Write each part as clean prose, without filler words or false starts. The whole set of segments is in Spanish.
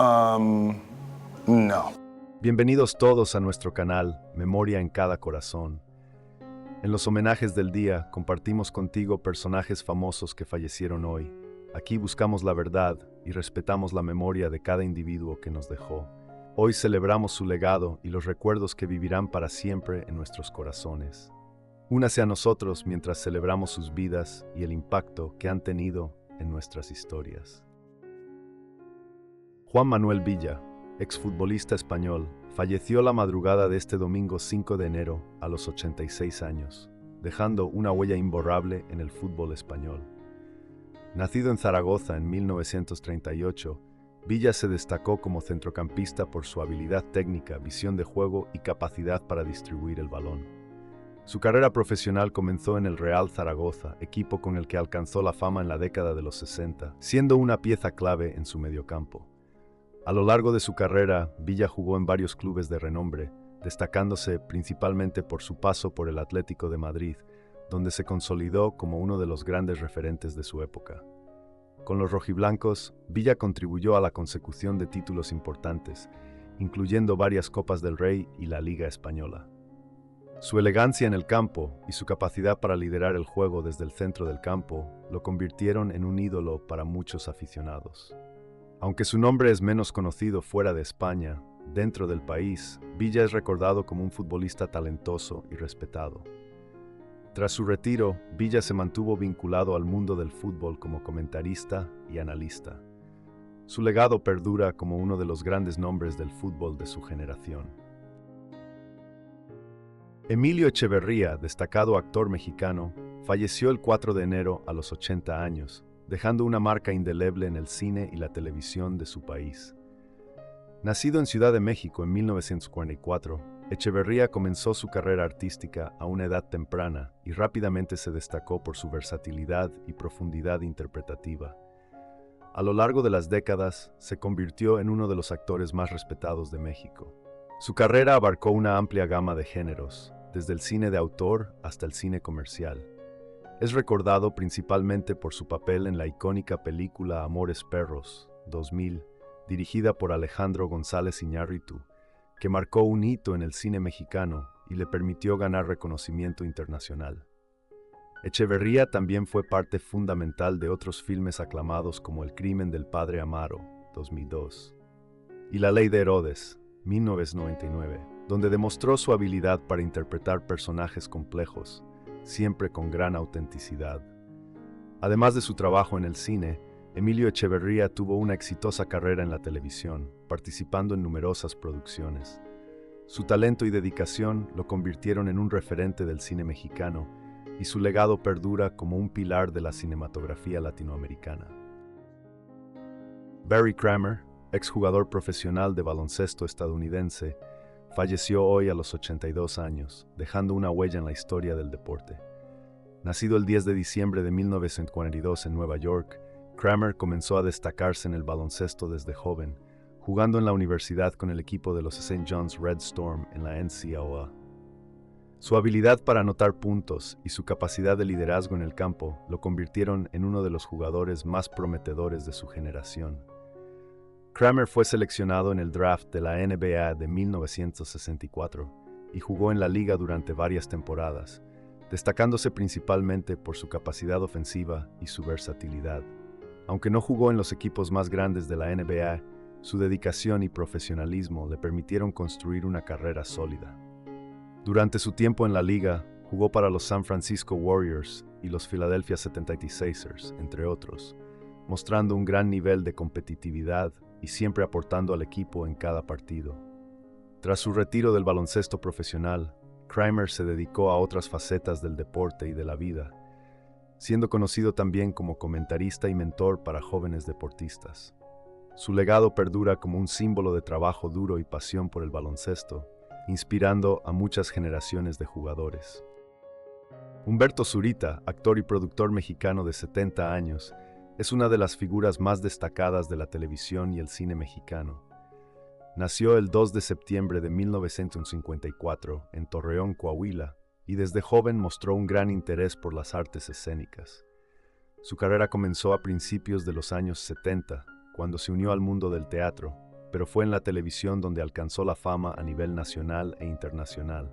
No. Bienvenidos todos a nuestro canal, Memoria en cada corazón. En los homenajes del día compartimos contigo personajes famosos que fallecieron hoy. Aquí buscamos la verdad y respetamos la memoria de cada individuo que nos dejó. Hoy celebramos su legado y los recuerdos que vivirán para siempre en nuestros corazones. Únase a nosotros mientras celebramos sus vidas y el impacto que han tenido en nuestras historias. Juan Manuel Villa, exfutbolista español, falleció la madrugada de este domingo 5 de enero a los 86 años, dejando una huella imborrable en el fútbol español. Nacido en Zaragoza en 1938, Villa se destacó como centrocampista por su habilidad técnica, visión de juego y capacidad para distribuir el balón. Su carrera profesional comenzó en el Real Zaragoza, equipo con el que alcanzó la fama en la década de los 60, siendo una pieza clave en su mediocampo. A lo largo de su carrera, Villa jugó en varios clubes de renombre, destacándose principalmente por su paso por el Atlético de Madrid, donde se consolidó como uno de los grandes referentes de su época. Con los rojiblancos, Villa contribuyó a la consecución de títulos importantes, incluyendo varias Copas del Rey y la Liga Española. Su elegancia en el campo y su capacidad para liderar el juego desde el centro del campo lo convirtieron en un ídolo para muchos aficionados. Aunque su nombre es menos conocido fuera de España, dentro del país, Villa es recordado como un futbolista talentoso y respetado. Tras su retiro, Villa se mantuvo vinculado al mundo del fútbol como comentarista y analista. Su legado perdura como uno de los grandes nombres del fútbol de su generación. Emilio Echeverría, destacado actor mexicano, falleció el 4 de enero a los 80 años, dejando una marca indeleble en el cine y la televisión de su país. Nacido en Ciudad de México en 1944, Echeverría comenzó su carrera artística a una edad temprana y rápidamente se destacó por su versatilidad y profundidad interpretativa. A lo largo de las décadas, se convirtió en uno de los actores más respetados de México. Su carrera abarcó una amplia gama de géneros, desde el cine de autor hasta el cine comercial. Es recordado principalmente por su papel en la icónica película Amores Perros, 2000, dirigida por Alejandro González Iñárritu, que marcó un hito en el cine mexicano y le permitió ganar reconocimiento internacional. Echeverría también fue parte fundamental de otros filmes aclamados como El crimen del padre Amaro, 2002, y La ley de Herodes, 1999, donde demostró su habilidad para interpretar personajes complejos, siempre con gran autenticidad. Además de su trabajo en el cine, Emilio Echeverría tuvo una exitosa carrera en la televisión, participando en numerosas producciones. Su talento y dedicación lo convirtieron en un referente del cine mexicano, y su legado perdura como un pilar de la cinematografía latinoamericana. Barry Kramer, exjugador profesional de baloncesto estadounidense, falleció hoy a los 82 años, dejando una huella en la historia del deporte. Nacido el 10 de diciembre de 1942 en Nueva York, Kramer comenzó a destacarse en el baloncesto desde joven, jugando en la universidad con el equipo de los St. John's Red Storm en la NCAA. Su habilidad para anotar puntos y su capacidad de liderazgo en el campo lo convirtieron en uno de los jugadores más prometedores de su generación. Kramer fue seleccionado en el draft de la NBA de 1964 y jugó en la liga durante varias temporadas, destacándose principalmente por su capacidad ofensiva y su versatilidad. Aunque no jugó en los equipos más grandes de la NBA, su dedicación y profesionalismo le permitieron construir una carrera sólida. Durante su tiempo en la liga, jugó para los San Francisco Warriors y los Philadelphia 76ers, entre otros, mostrando un gran nivel de competitividad y siempre aportando al equipo en cada partido. Tras su retiro del baloncesto profesional, Kramer se dedicó a otras facetas del deporte y de la vida, siendo conocido también como comentarista y mentor para jóvenes deportistas. Su legado perdura como un símbolo de trabajo duro y pasión por el baloncesto, inspirando a muchas generaciones de jugadores. Humberto Zurita, actor y productor mexicano de 70 años, es una de las figuras más destacadas de la televisión y el cine mexicano. Nació el 2 de septiembre de 1954 en Torreón, Coahuila, y desde joven mostró un gran interés por las artes escénicas. Su carrera comenzó a principios de los años 70, cuando se unió al mundo del teatro, pero fue en la televisión donde alcanzó la fama a nivel nacional e internacional.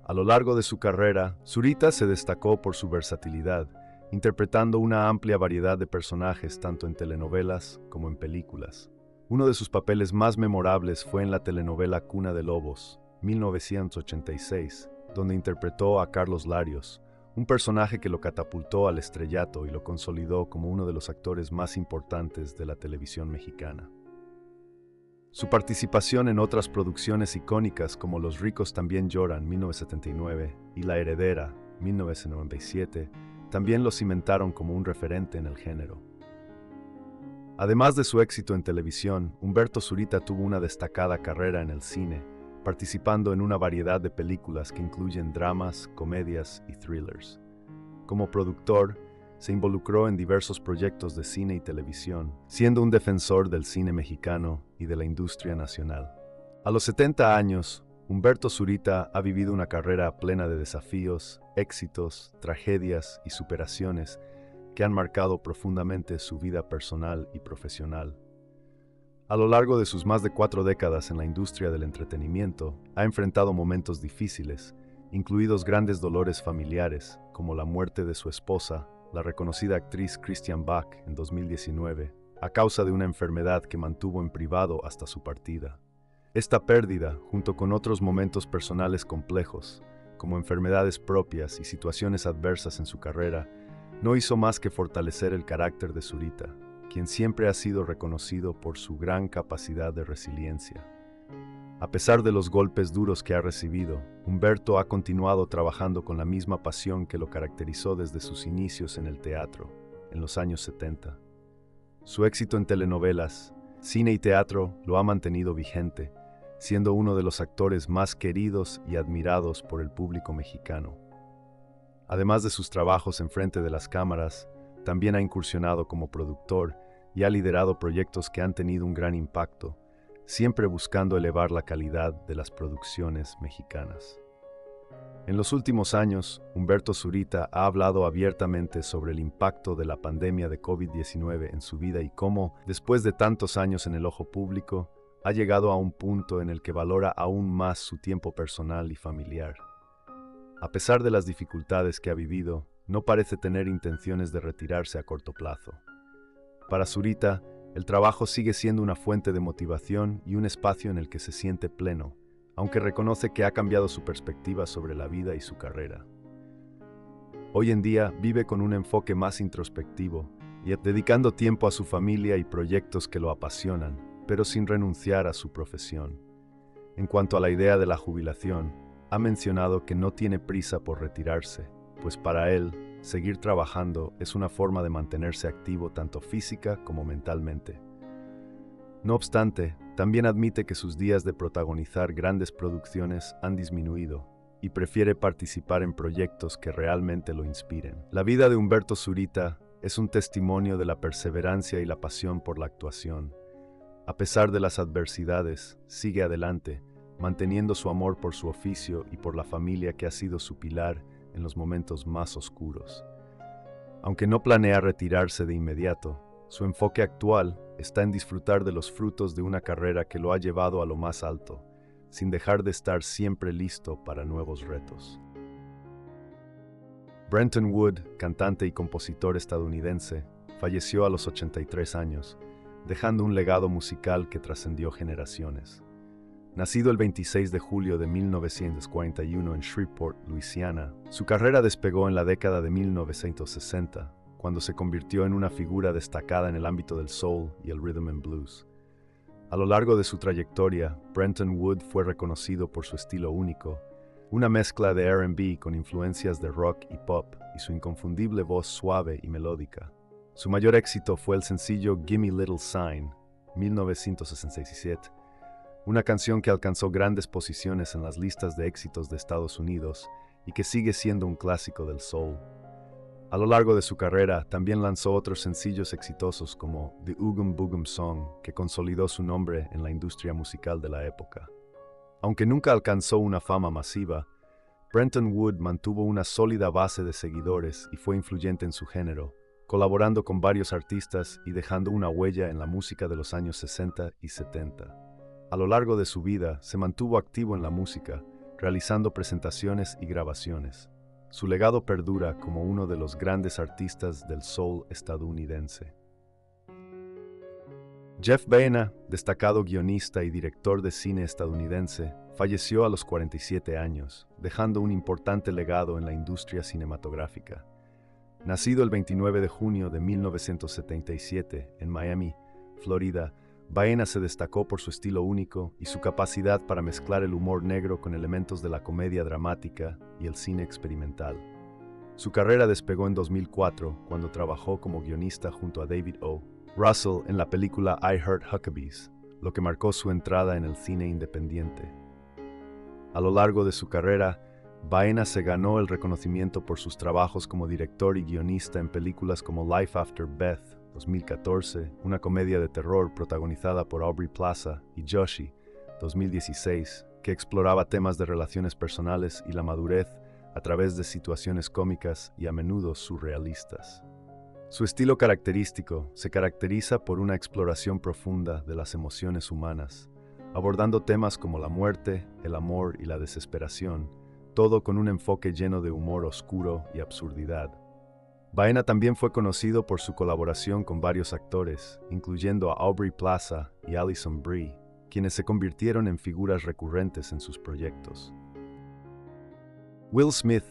A lo largo de su carrera, Zurita se destacó por su versatilidad, interpretando una amplia variedad de personajes tanto en telenovelas como en películas. Uno de sus papeles más memorables fue en la telenovela Cuna de Lobos, 1986, donde interpretó a Carlos Larios, un personaje que lo catapultó al estrellato y lo consolidó como uno de los actores más importantes de la televisión mexicana. Su participación en otras producciones icónicas como Los ricos también lloran, 1979, y La heredera, 1997, también lo cimentaron como un referente en el género. Además de su éxito en televisión, Humberto Zurita tuvo una destacada carrera en el cine, participando en una variedad de películas que incluyen dramas, comedias y thrillers. Como productor, se involucró en diversos proyectos de cine y televisión, siendo un defensor del cine mexicano y de la industria nacional. A los 70 años, Humberto Zurita ha vivido una carrera plena de desafíos, éxitos, tragedias y superaciones que han marcado profundamente su vida personal y profesional. A lo largo de sus más de 4 décadas en la industria del entretenimiento, ha enfrentado momentos difíciles, incluidos grandes dolores familiares, como la muerte de su esposa, la reconocida actriz Christiane Bach en 2019, a causa de una enfermedad que mantuvo en privado hasta su partida. Esta pérdida, junto con otros momentos personales complejos, como enfermedades propias y situaciones adversas en su carrera, no hizo más que fortalecer el carácter de Zurita, quien siempre ha sido reconocido por su gran capacidad de resiliencia. A pesar de los golpes duros que ha recibido, Humberto ha continuado trabajando con la misma pasión que lo caracterizó desde sus inicios en el teatro, en los años 70. Su éxito en telenovelas, cine y teatro lo ha mantenido vigente, siendo uno de los actores más queridos y admirados por el público mexicano. Además de sus trabajos en frente de las cámaras, también ha incursionado como productor y ha liderado proyectos que han tenido un gran impacto, siempre buscando elevar la calidad de las producciones mexicanas. En los últimos años, Humberto Zurita ha hablado abiertamente sobre el impacto de la pandemia de COVID-19 en su vida y cómo, después de tantos años en el ojo público, ha llegado a un punto en el que valora aún más su tiempo personal y familiar. A pesar de las dificultades que ha vivido, no parece tener intenciones de retirarse a corto plazo. Para Zurita, el trabajo sigue siendo una fuente de motivación y un espacio en el que se siente pleno, aunque reconoce que ha cambiado su perspectiva sobre la vida y su carrera. Hoy en día vive con un enfoque más introspectivo y dedicando tiempo a su familia y proyectos que lo apasionan, pero sin renunciar a su profesión. En cuanto a la idea de la jubilación, ha mencionado que no tiene prisa por retirarse, pues para él, seguir trabajando es una forma de mantenerse activo tanto física como mentalmente. No obstante, también admite que sus días de protagonizar grandes producciones han disminuido y prefiere participar en proyectos que realmente lo inspiren. La vida de Humberto Zurita es un testimonio de la perseverancia y la pasión por la actuación. A pesar de las adversidades, sigue adelante, manteniendo su amor por su oficio y por la familia que ha sido su pilar en los momentos más oscuros. Aunque no planea retirarse de inmediato, su enfoque actual está en disfrutar de los frutos de una carrera que lo ha llevado a lo más alto, sin dejar de estar siempre listo para nuevos retos. Brenton Wood, cantante y compositor estadounidense, falleció a los 83 años, dejando un legado musical que trascendió generaciones. Nacido el 26 de julio de 1941 en Shreveport, Luisiana, su carrera despegó en la década de 1960, cuando se convirtió en una figura destacada en el ámbito del soul y el rhythm and blues. A lo largo de su trayectoria, Brenton Wood fue reconocido por su estilo único, una mezcla de R&B con influencias de rock y pop y su inconfundible voz suave y melódica. Su mayor éxito fue el sencillo Gimme Little Sign, 1967, una canción que alcanzó grandes posiciones en las listas de éxitos de Estados Unidos y que sigue siendo un clásico del soul. A lo largo de su carrera, también lanzó otros sencillos exitosos como The Oogum Boogum Song, que consolidó su nombre en la industria musical de la época. Aunque nunca alcanzó una fama masiva, Brenton Wood mantuvo una sólida base de seguidores y fue influyente en su género, colaborando con varios artistas y dejando una huella en la música de los años 60 y 70. A lo largo de su vida, se mantuvo activo en la música, realizando presentaciones y grabaciones. Su legado perdura como uno de los grandes artistas del soul estadounidense. Jeff Baena, destacado guionista y director de cine estadounidense, falleció a los 47 años, dejando un importante legado en la industria cinematográfica. Nacido el 29 de junio de 1977 en Miami, Florida, Baena se destacó por su estilo único y su capacidad para mezclar el humor negro con elementos de la comedia dramática y el cine experimental. Su carrera despegó en 2004 cuando trabajó como guionista junto a David O. Russell en la película I Heart Huckabees, lo que marcó su entrada en el cine independiente. A lo largo de su carrera, Baena se ganó el reconocimiento por sus trabajos como director y guionista en películas como Life After Beth, 2014, una comedia de terror protagonizada por Aubrey Plaza, y Joshi, 2016, que exploraba temas de relaciones personales y la madurez a través de situaciones cómicas y a menudo surrealistas. Su estilo característico se caracteriza por una exploración profunda de las emociones humanas, abordando temas como la muerte, el amor y la desesperación, todo con un enfoque lleno de humor oscuro y absurdidad. Baena también fue conocido por su colaboración con varios actores, incluyendo a Aubrey Plaza y Alison Brie, quienes se convirtieron en figuras recurrentes en sus proyectos. Will Smith,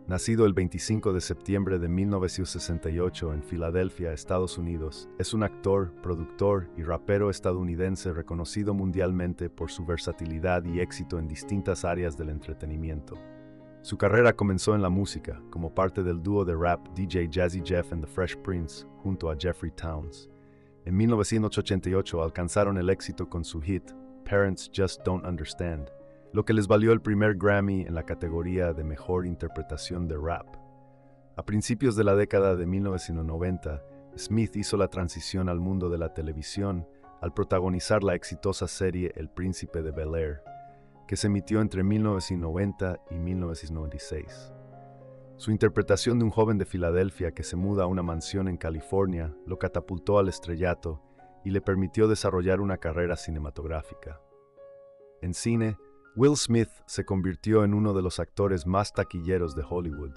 nacido el 25 de septiembre de 1968 en Filadelfia, Estados Unidos, es un actor, productor y rapero estadounidense reconocido mundialmente por su versatilidad y éxito en distintas áreas del entretenimiento. Su carrera comenzó en la música, como parte del dúo de rap DJ Jazzy Jeff and the Fresh Prince, junto a Jeffrey Towns. En 1988 alcanzaron el éxito con su hit Parents Just Don't Understand, lo que les valió el primer Grammy en la categoría de Mejor Interpretación de Rap. A principios de la década de 1990, Smith hizo la transición al mundo de la televisión al protagonizar la exitosa serie El Príncipe de Bel-Air, que se emitió entre 1990 y 1996. Su interpretación de un joven de Filadelfia que se muda a una mansión en California lo catapultó al estrellato y le permitió desarrollar una carrera cinematográfica. En cine, Will Smith se convirtió en uno de los actores más taquilleros de Hollywood.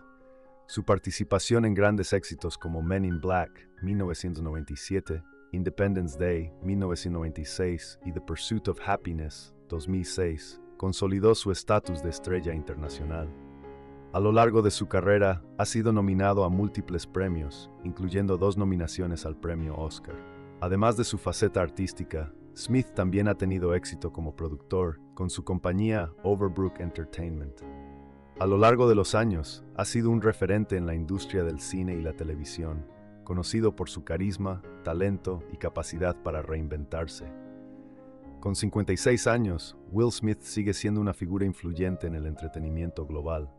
Su participación en grandes éxitos como Men in Black, 1997, Independence Day, 1996 y The Pursuit of Happiness, 2006, consolidó su estatus de estrella internacional. A lo largo de su carrera, ha sido nominado a múltiples premios, incluyendo 2 nominaciones al premio Oscar. Además de su faceta artística, Smith también ha tenido éxito como productor con su compañía Overbrook Entertainment. A lo largo de los años, ha sido un referente en la industria del cine y la televisión, conocido por su carisma, talento y capacidad para reinventarse. Con 56 años, Will Smith sigue siendo una figura influyente en el entretenimiento global.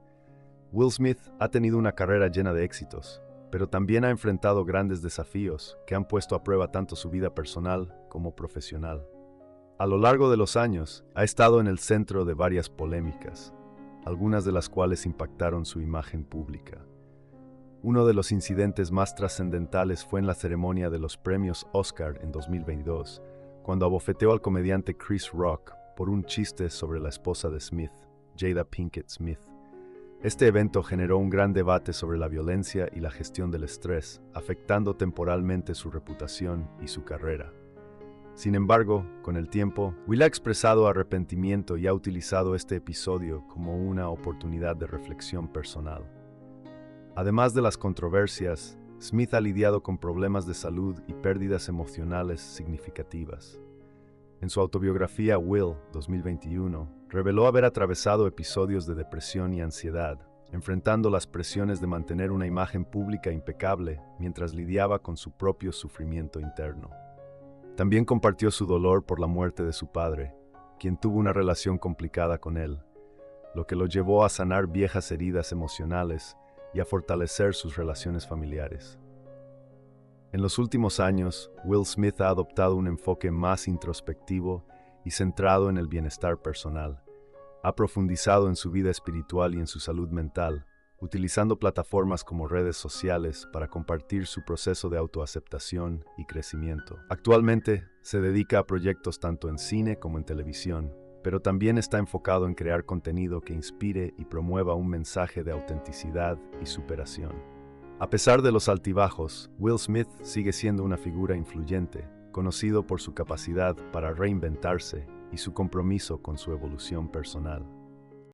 Will Smith ha tenido una carrera llena de éxitos, pero también ha enfrentado grandes desafíos que han puesto a prueba tanto su vida personal como profesional. A lo largo de los años, ha estado en el centro de varias polémicas, algunas de las cuales impactaron su imagen pública. Uno de los incidentes más trascendentales fue en la ceremonia de los premios Oscar en 2022, cuando abofeteó al comediante Chris Rock por un chiste sobre la esposa de Smith, Jada Pinkett Smith. Este evento generó un gran debate sobre la violencia y la gestión del estrés, afectando temporalmente su reputación y su carrera. Sin embargo, con el tiempo, Will ha expresado arrepentimiento y ha utilizado este episodio como una oportunidad de reflexión personal. Además de las controversias, Smith ha lidiado con problemas de salud y pérdidas emocionales significativas. En su autobiografía Will, 2021, reveló haber atravesado episodios de depresión y ansiedad, enfrentando las presiones de mantener una imagen pública impecable mientras lidiaba con su propio sufrimiento interno. También compartió su dolor por la muerte de su padre, quien tuvo una relación complicada con él, lo que lo llevó a sanar viejas heridas emocionales y a fortalecer sus relaciones familiares. En los últimos años, Will Smith ha adoptado un enfoque más introspectivo y centrado en el bienestar personal. Ha profundizado en su vida espiritual y en su salud mental, utilizando plataformas como redes sociales para compartir su proceso de autoaceptación y crecimiento. Actualmente se dedica a proyectos tanto en cine como en televisión, pero también está enfocado en crear contenido que inspire y promueva un mensaje de autenticidad y superación. A pesar de los altibajos, Will Smith sigue siendo una figura influyente, conocido por su capacidad para reinventarse y su compromiso con su evolución personal.